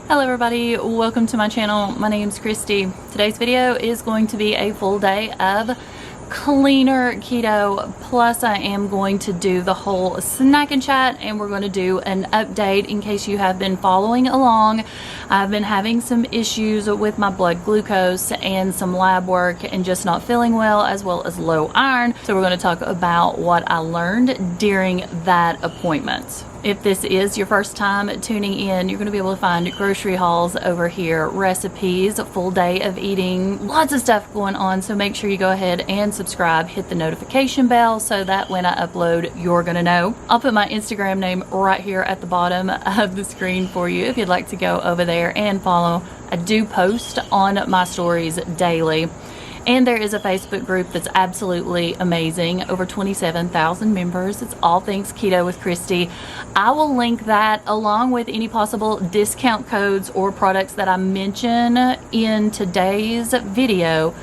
Hello everybody, welcome to my channel. My name's Kristi. Today's video is going to be a full day of cleaner keto, plus I am going to do the whole snack and chat, and we're going to do an update in case you have been following along. I've been having some issues with my blood glucose and some lab work and just not feeling well, as well as low iron. So we're going to talk about what I learned during that appointment. If this is your first time tuning in, you're going to be able to find grocery hauls over here, recipes, a full day of eating, lots of stuff going on. So make sure you go ahead and subscribe, hit the notification bell so that when I upload, you're going to know. I'll put my Instagram name right here at the bottom of the screen for you if you'd like to go over there and follow. I do post on my stories daily. And there is a Facebook group that's absolutely amazing. Over 27,000 members. It's all things keto with Kristi. I will link that along with any possible discount codes or products that I mention in today's video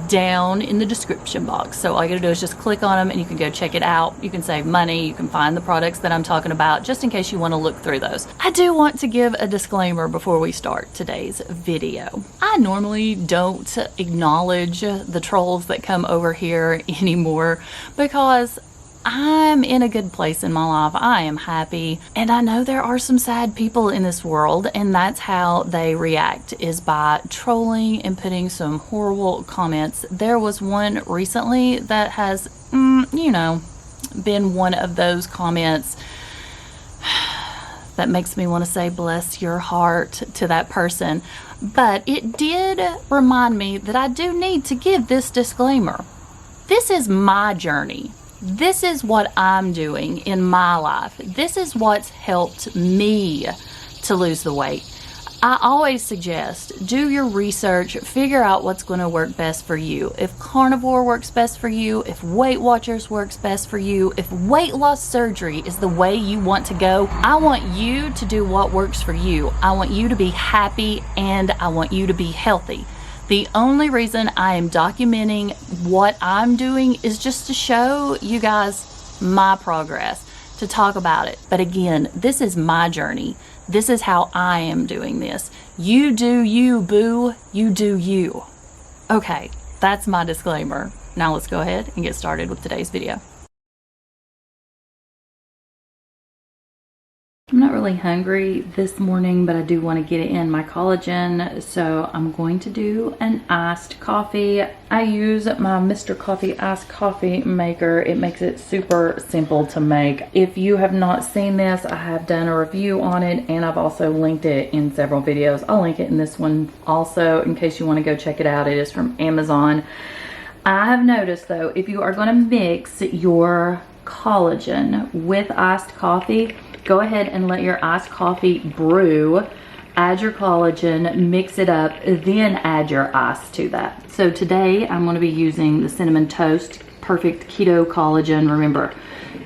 down in the description box. So all you gotta do is just click on them and you can go check it out. You can save money. You can find the products that I'm talking about just in case you want to look through those. I do want to give a disclaimer before we start today's video. I normally don't acknowledge the trolls that come over here anymore because I'm in a good place in my life. I am happy, and I know there are some sad people in this world, and that's how they react, is by trolling and putting some horrible comments. There was one recently that has, been one of those comments that makes me want to say bless your heart to that person. But it did remind me that I do need to give this disclaimer. This is my journey. This is what I'm doing in my life. This is what's helped me to lose the weight. I always suggest do your research, figure out what's going to work best for you. If carnivore works best for you, if Weight Watchers works best for you, if weight loss surgery is the way you want to go, I want you to do what works for you. I want you to be happy and I want you to be healthy. The only reason I am documenting what I'm doing is just to show you guys my progress, to talk about it. But again, this is my journey. This is how I am doing this. You do you, boo. You do you. Okay, that's my disclaimer. Now let's go ahead and get started with today's video. I'm not really hungry this morning, but I do want to get in my collagen, so I'm going to do an iced coffee. I use my Mr. Coffee iced coffee maker. It makes it super simple to make. If you have not seen this, I have done a review on it, and I've also linked it in several videos. I'll link it in this one also in case you want to go check it out. It is from Amazon. I have noticed though, if you are going to mix your collagen with iced coffee, go ahead and let your iced coffee brew, add your collagen, mix it up, then add your ice to that. So today I'm going to be using the Cinnamon Toast Perfect Keto Collagen. Remember,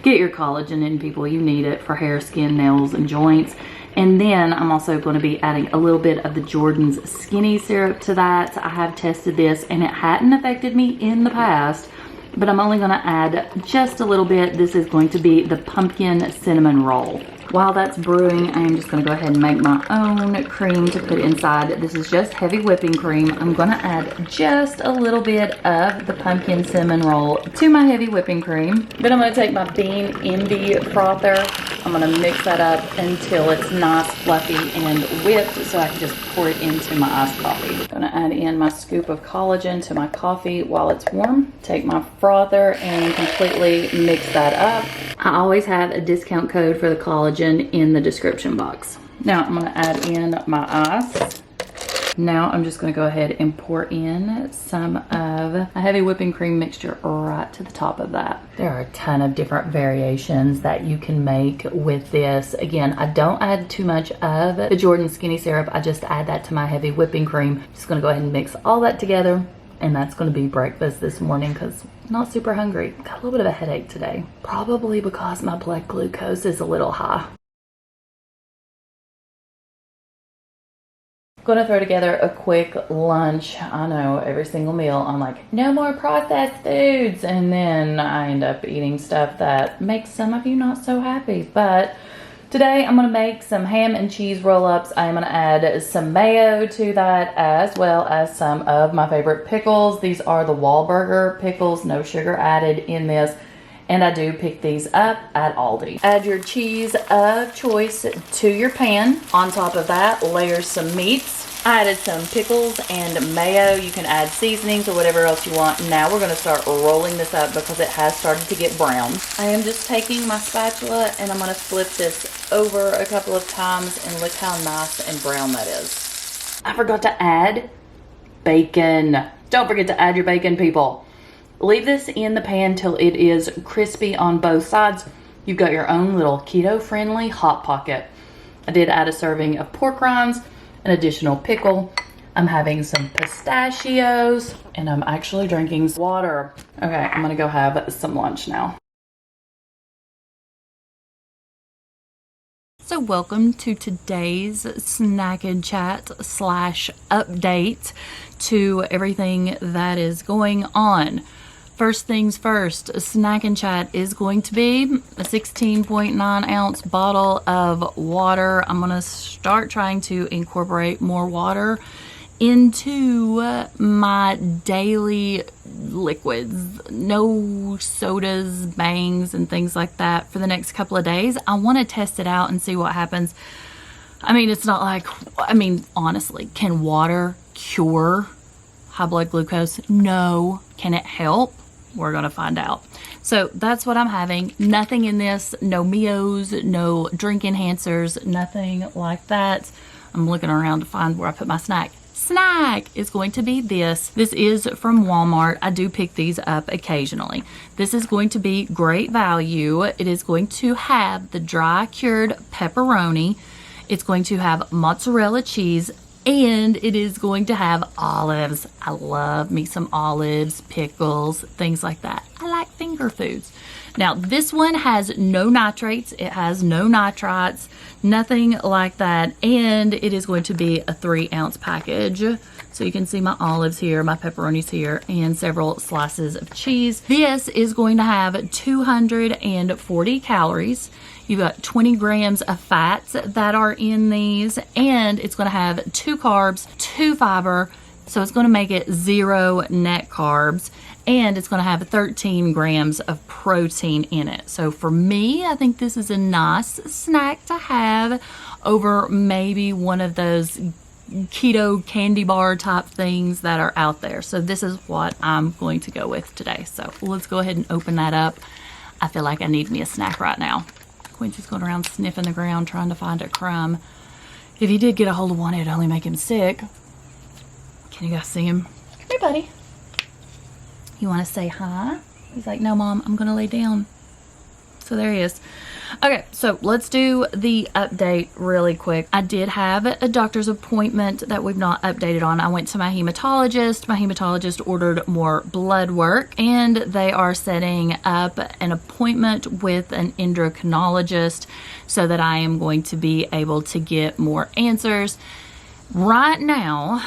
get your collagen in, people. You need it for hair, skin, nails, and joints. And then I'm also going to be adding a little bit of the Jordan's Skinny Syrup to that. I have tested this and it hadn't affected me in the past, but I'm only going to add just a little bit. This is going to be the pumpkin cinnamon roll. While that's brewing, I am just going to go ahead and make my own cream to put inside. This is just heavy whipping cream. I'm going to add just a little bit of the pumpkin cinnamon roll to my heavy whipping cream. Then I'm going to take my Bean Envy frother. I'm going to mix that up until it's nice, fluffy, and whipped so I can just pour it into my iced coffee. I'm going to add in my scoop of collagen to my coffee while it's warm. Take my frother and completely mix that up. I always have a discount code for the collagen in the description box. Now I'm going to add in my ice. Now I'm just going to go ahead and pour in some of a heavy whipping cream mixture right to the top of that. There are a ton of different variations that you can make with this. Again, I don't add too much of the Jordan Skinny Syrup. I just add that to my heavy whipping cream. Just going to go ahead and mix all that together. And that's going to be breakfast this morning because I'm not super hungry. Got a little bit of a headache today. Probably because my blood glucose is a little high. Going to throw together a quick lunch. I know every single meal I'm like, no more processed foods. And then I end up eating stuff that makes some of you not so happy. But Today I'm going to make some ham and cheese roll-ups. I am going to add some mayo to that, as well as some of my favorite pickles. These are the Wahlburger pickles, no sugar added in this. And I do pick these up at Aldi. Add your cheese of choice to your pan. On top of that, layer some meats. I added some pickles and mayo. You can add seasonings or whatever else you want. Now we're going to start rolling this up because it has started to get brown. I am just taking my spatula and I'm going to flip this over a couple of times, and look how nice and brown that is. I forgot to add bacon. Don't forget to add your bacon, people. Leave this in the pan till it is crispy on both sides. You've got your own little keto-friendly Hot Pocket. I did add a serving of pork rinds, an additional pickle. I'm having some pistachios, and I'm actually drinking water. Okay, I'm gonna go have some lunch now. So welcome to today's snack and chat / update to everything that is going on. First things first, snack and chat is going to be a 16.9 ounce bottle of water. I'm going to start trying to incorporate more water into my daily liquids. No sodas, bangs, and things like that for the next couple of days. I want to test it out and see what happens. I mean, it's not like, honestly, can water cure high blood glucose? No. Can it help? We're going to find out. So that's what I'm having. Nothing in this, no Mios, no drink enhancers, nothing like that. I'm looking around to find where I put my snack. Snack is going to be this. This is from Walmart. I do pick these up occasionally. This is going to be great value. It is going to have the dry cured pepperoni. It's going to have mozzarella cheese, and it is going to have olives. I love me some olives, pickles, things like that. I like finger foods. Now, this one has no nitrates. It has no nitrites, nothing like that. And it is going to be a 3-ounce package. So you can see my olives here, my pepperonis here, and several slices of cheese. This is going to have 240 calories. You've got 20 grams of fats that are in these, and it's going to have 2 carbs, 2 fiber, so it's going to make it 0 net carbs, and it's going to have 13 grams of protein in it. So for me, I think this is a nice snack to have over maybe one of those keto candy bar type things that are out there. So this is what I'm going to go with today. So let's go ahead and open that up. I feel like I need me a snack right now. Quincy's going around sniffing the ground trying to find a crumb. If he did get a hold of one, it'd only make him sick. Can you guys see him? Come here, buddy. You want to say hi? He's like, no, Mom, I'm going to lay down. So there he is. Okay, so let's do the update really quick. I did have a doctor's appointment that we've not updated on. I went to my hematologist. My hematologist ordered more blood work, and they are setting up an appointment with an endocrinologist so that I am going to be able to get more answers. Right now,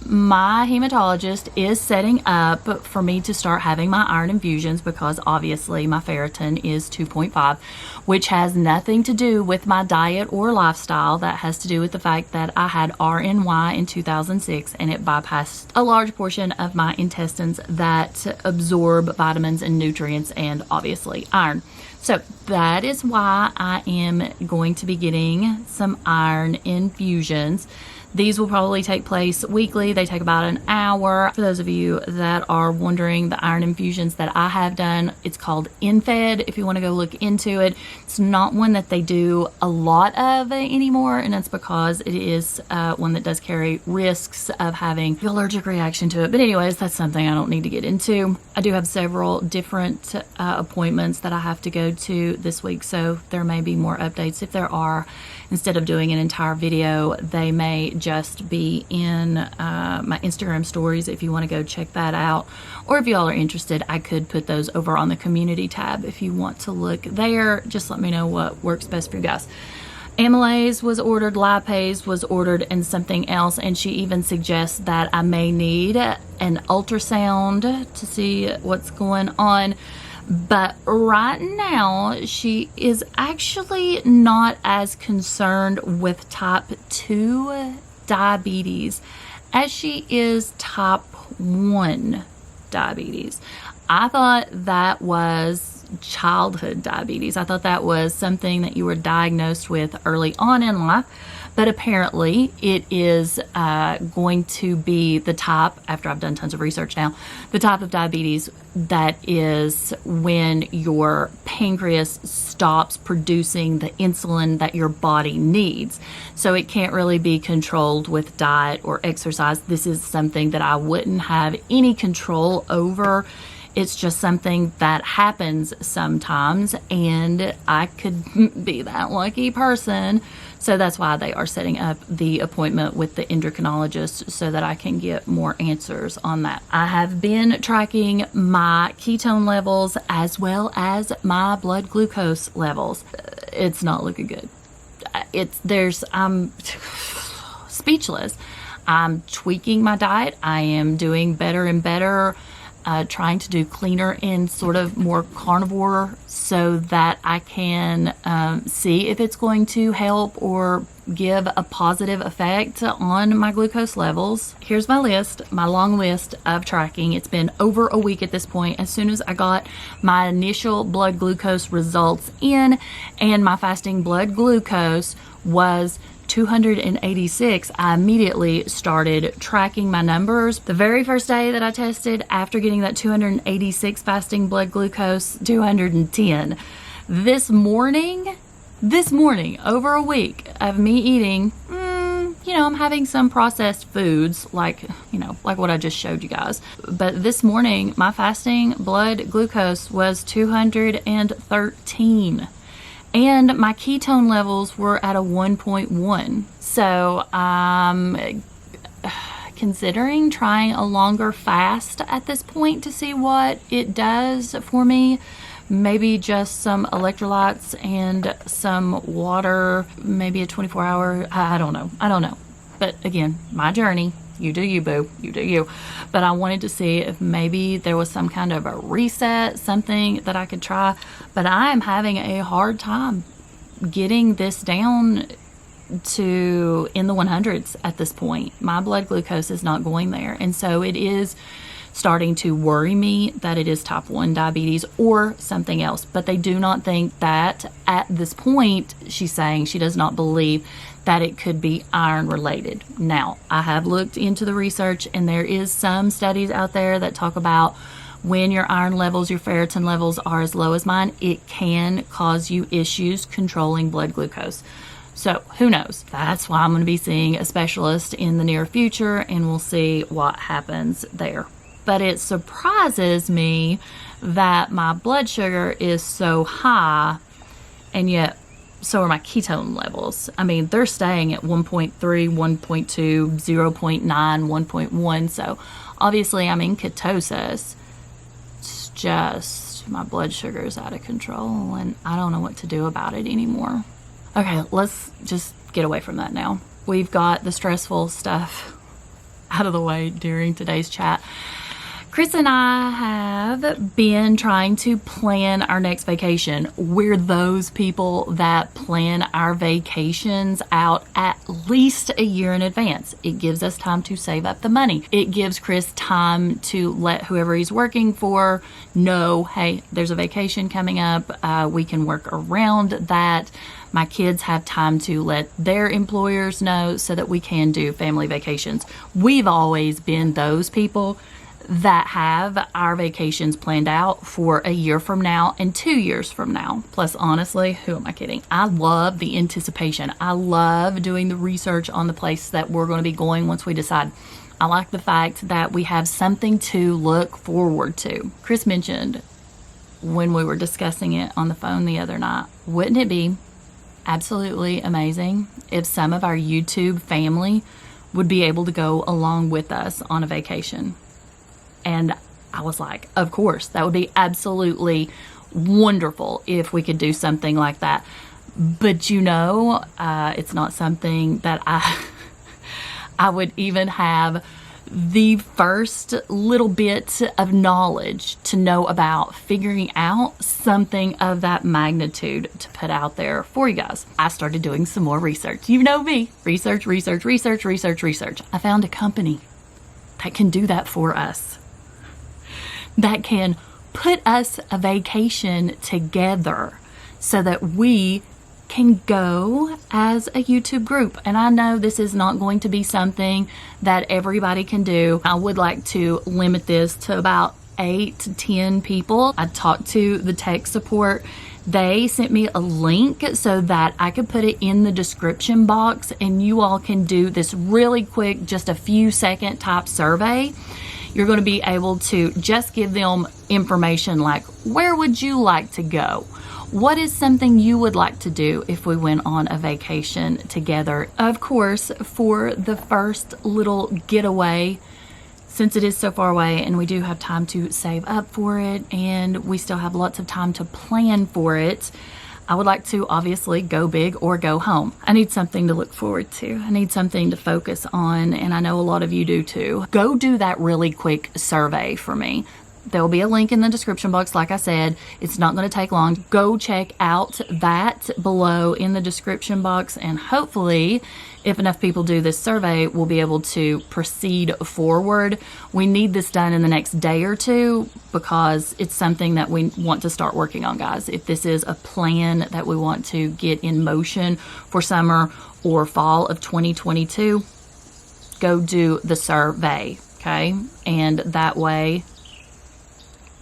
my hematologist is setting up for me to start having my iron infusions because obviously my ferritin is 2.5, which has nothing to do with my diet or lifestyle. That has to do with the fact that I had RNY in 2006 and it bypassed a large portion of my intestines that absorb vitamins and nutrients and obviously iron. So that is why I am going to be getting some iron infusions. These will probably take place weekly. They take about an hour. For those of you that are wondering, the iron infusions that I have done, it's called InFed, if you want to go look into it. It's not one that they do a lot of anymore, and that's because it is one that does carry risks of having an allergic reaction to it. But anyways, that's something I don't need to get into. I do have several different appointments that I have to go to this week, so there may be more updates. If there are, instead of doing an entire video, they may just be in my Instagram stories if you want to go check that out. Or if y'all are interested, I could put those over on the community tab if you want to look there. Just let me know what works best for you guys. Amylase was ordered, lipase was ordered, and something else, and she even suggests that I may need an ultrasound to see what's going on. But right now, she is actually not as concerned with type 2 diabetes as she is type 1 diabetes. I thought that was childhood diabetes. I thought that was something that you were diagnosed with early on in life. But apparently it is going to be the type, after I've done tons of research now, the type of diabetes that is when your pancreas stops producing the insulin that your body needs. So it can't really be controlled with diet or exercise. This is something that I wouldn't have any control over. It's just something that happens sometimes, and I could be that lucky person. So that's why they are setting up the appointment with the endocrinologist so that I can get more answers on that. I have been tracking my ketone levels as well as my blood glucose levels. It's not looking good. I'm speechless. I'm tweaking my diet. I am doing better and better. Trying to do cleaner and sort of more carnivore so that I can see if it's going to help or give a positive effect on my glucose levels. Here's my list, my long list of tracking. It's been over a week at this point. As soon as I got my initial blood glucose results in, and my fasting blood glucose was 286, I immediately started tracking my numbers. The very first day that I tested, after getting that 286 fasting blood glucose, 210. This morning, over a week of me eating, I'm having some processed foods like what I just showed you guys. But this morning, my fasting blood glucose was 213. And my ketone levels were at a 1.1. So I'm considering trying a longer fast at this point to see what it does for me. Maybe just some electrolytes and some water, maybe a 24-hour, I don't know. But again, my journey. You do you, boo. You do you. But I wanted to see if maybe there was some kind of a reset, something that I could try. But I am having a hard time getting this down to in the 100s at this point. My blood glucose is not going there. And so it is starting to worry me that it is type 1 diabetes or something else. But they do not think that at this point, she's saying she does not believe that it could be iron related. Now, I have looked into the research, and there is some studies out there that talk about when your iron levels, your ferritin levels are as low as mine, it can cause you issues controlling blood glucose. So who knows? That's why I'm going to be seeing a specialist in the near future, and we'll see what happens there. But it surprises me that my blood sugar is so high, and yet so are my ketone levels. I mean, they're staying at 1.3, 1.2, 0.9, 1.1. So obviously I'm in ketosis. It's just my blood sugar is out of control, and I don't know what to do about it anymore. Okay, let's just get away from that now. We've got the stressful stuff out of the way during today's chat. Chris and I have been trying to plan our next vacation. We're those people that plan our vacations out at least a year in advance. It gives us time to save up the money. It gives Chris time to let whoever he's working for know, hey, there's a vacation coming up. We can work around that. My kids have time to let their employers know so that we can do family vacations. We've always been those people that have our vacations planned out for a year from now and 2 years from now. Plus, honestly, who am I kidding? I love the anticipation. I love doing the research on the place that we're going to be going once we decide. I like the fact that we have something to look forward to. Chris mentioned when we were discussing it on the phone the other night, wouldn't it be absolutely amazing if some of our YouTube family would be able to go along with us on a vacation? And I was like, of course, that would be absolutely wonderful if we could do something like that. But it's not something that I would even have the first little bit of knowledge to know about figuring out something of that magnitude to put out there for you guys. I started doing some more research. You know me, research. I found a company that can do that for us, that can put us a vacation together so that we can go as a YouTube group. And I know this is not going to be something that everybody can do. I would like to limit this to about 8 to 10 people. I talked to the tech support. They sent me a link so that I could put it in the description box, and you all can do this really quick, just a few second type survey. You're going to be able to just give them information like, where would you like to go? What is something you would like to do if we went on a vacation together? Of course, for the first little getaway, since it is so far away and we do have time to save up for it and we still have lots of time to plan for it, I would like to obviously go big or go home. I need something to look forward to. I need something to focus on, and I know a lot of you do too. Go do that really quick survey for me. There will be a link in the description box. Like I said, it's not going to take long. Go check out that below in the description box, and hopefully, if enough people do this survey, we'll be able to proceed forward. We need this done in the next day or two because it's something that we want to start working on, guys. If this is a plan that we want to get in motion for summer or fall of 2022, go do the survey, okay? And that way,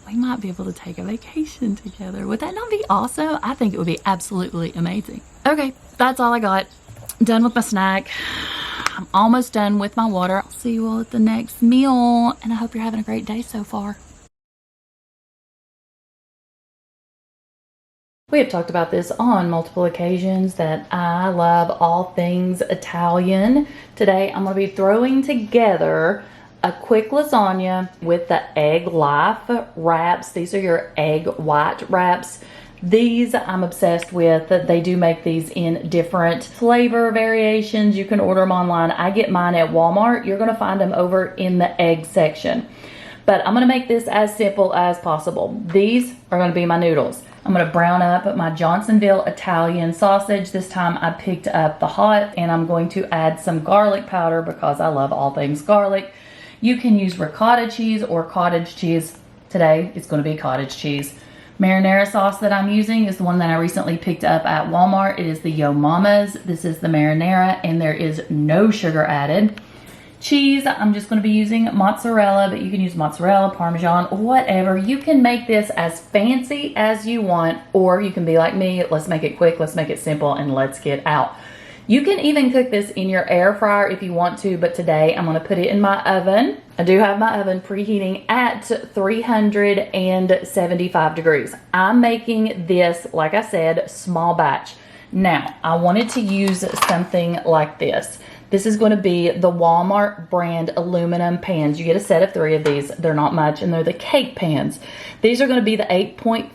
we might be able to take a vacation together. Would that not be awesome? I think it would be absolutely amazing. Okay, that's all I got. Done with my snack. I'm almost done with my water. I'll see you all at the next meal, and I hope you're having a great day so far. We have talked about this on multiple occasions that I love all things Italian. Today I'm going to be throwing together a quick lasagna with the Egg Life wraps. These are your egg white wraps. These I'm obsessed with. They do make these in different flavor variations. You can order them online. I get mine at Walmart. You're going to find them over in the egg section. But I'm going to make this as simple as possible. These are going to be my noodles. I'm going to brown up my Johnsonville Italian sausage. This time I picked up the hot, and I'm going to add some garlic powder because I love all things garlic. You can use ricotta cheese or cottage cheese. Today, it's going to be cottage cheese. Marinara sauce that I'm using is the one that I recently picked up at Walmart. It is the Yo Mama's. This is the marinara, and there is no sugar added. Cheese, I'm just going to be using mozzarella, but you can use mozzarella, Parmesan, whatever. You can make this as fancy as you want, or you can be like me. Let's make it quick, let's make it simple, and let's get out. You can even cook this in your air fryer if you want to, but today I'm going to put it in my oven. I do have my oven preheating at 375 degrees. I'm making this, like I said, small batch. Now, I wanted to use something like this. This is going to be the Walmart brand aluminum pans. You get a set of 3 of these. They're not much, and they're the cake pans. These are going to be the 8.5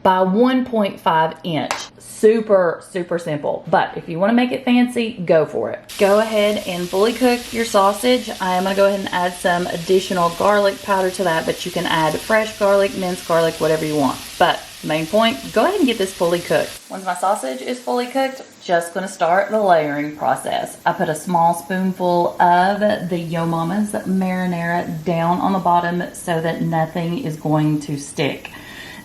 by 1.5 inch. Super, super simple. But if you want to make it fancy, go for it. Go ahead and fully cook your sausage. I am going to go ahead and add some additional garlic powder to that, but you can add fresh garlic, minced garlic, whatever you want. But main point, go ahead and get this fully cooked. Once my sausage is fully cooked, just going to start the layering process. I put a small spoonful of the Yo Mama's marinara down on the bottom so that nothing is going to stick.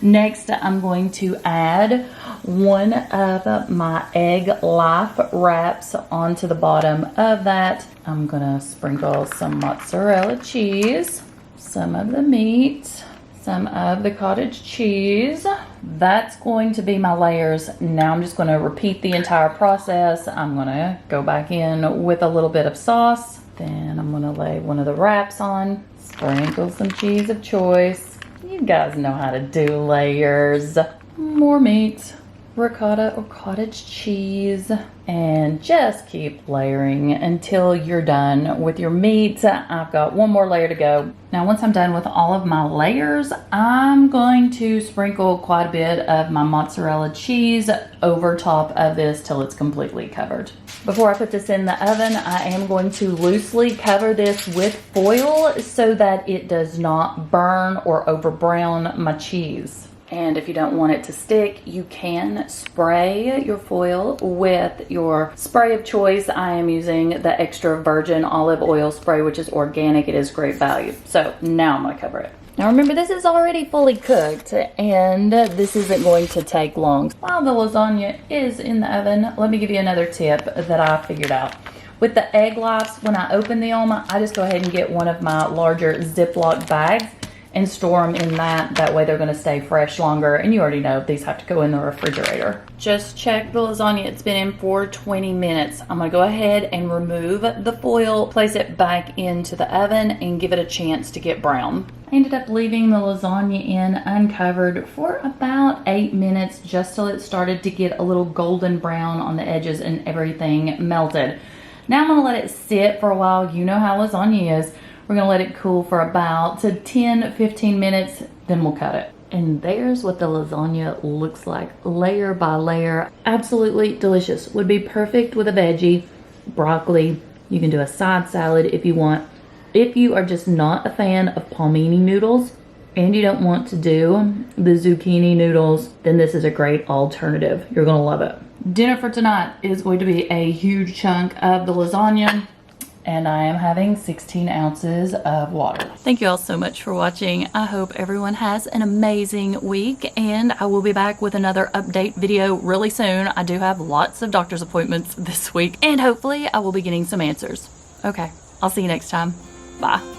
Next, I'm going to add one of my Egg Life wraps onto the bottom of that. I'm going to sprinkle some mozzarella cheese, some of the meat, some of the cottage cheese. That's going to be my layers. Now I'm just going to repeat the entire process. I'm going to go back in with a little bit of sauce. Then I'm going to lay one of the wraps on, sprinkle some cheese of choice. You guys know how to do layers. More meat, ricotta or cottage cheese, and just keep layering until you're done with your meat. I've got one more layer to go. Now, once I'm done with all of my layers, I'm going to sprinkle quite a bit of my mozzarella cheese over top of this till it's completely covered. Before I put this in the oven, I am going to loosely cover this with foil so that it does not burn or over brown my cheese. And if you don't want it to stick, you can spray your foil with your spray of choice. I am using the extra virgin olive oil spray, which is organic. It is great value. So now I'm gonna cover it. Now remember, this is already fully cooked and this isn't going to take long. While the lasagna is in the oven, let me give you another tip that I figured out. With the egg whites, when I open them, I just go ahead and get one of my larger Ziploc bags and store them in that. That way they're going to stay fresh longer. And you already know these have to go in the refrigerator. Just check the lasagna. It's been in for 20 minutes. I'm going to go ahead and remove the foil, place it back into the oven, and give it a chance to get brown. I ended up leaving the lasagna in uncovered for about 8 minutes, just till it started to get a little golden brown on the edges and everything melted. Now I'm going to let it sit for a while. You know how lasagna is. We're gonna let it cool for about 10-15 minutes, then we'll cut it. And there's what the lasagna looks like, layer by layer. Absolutely delicious. Would be perfect with a veggie, broccoli. You can do a side salad if you want. If you are just not a fan of palmini noodles and you don't want to do the zucchini noodles, then this is a great alternative. You're gonna love it. Dinner for tonight is going to be a huge chunk of the lasagna. And I am having 16 ounces of water. Thank you all so much for watching. I hope everyone has an amazing week, and I will be back with another update video really soon. I do have lots of doctor's appointments this week, and hopefully I will be getting some answers. Okay, I'll see you next time. Bye.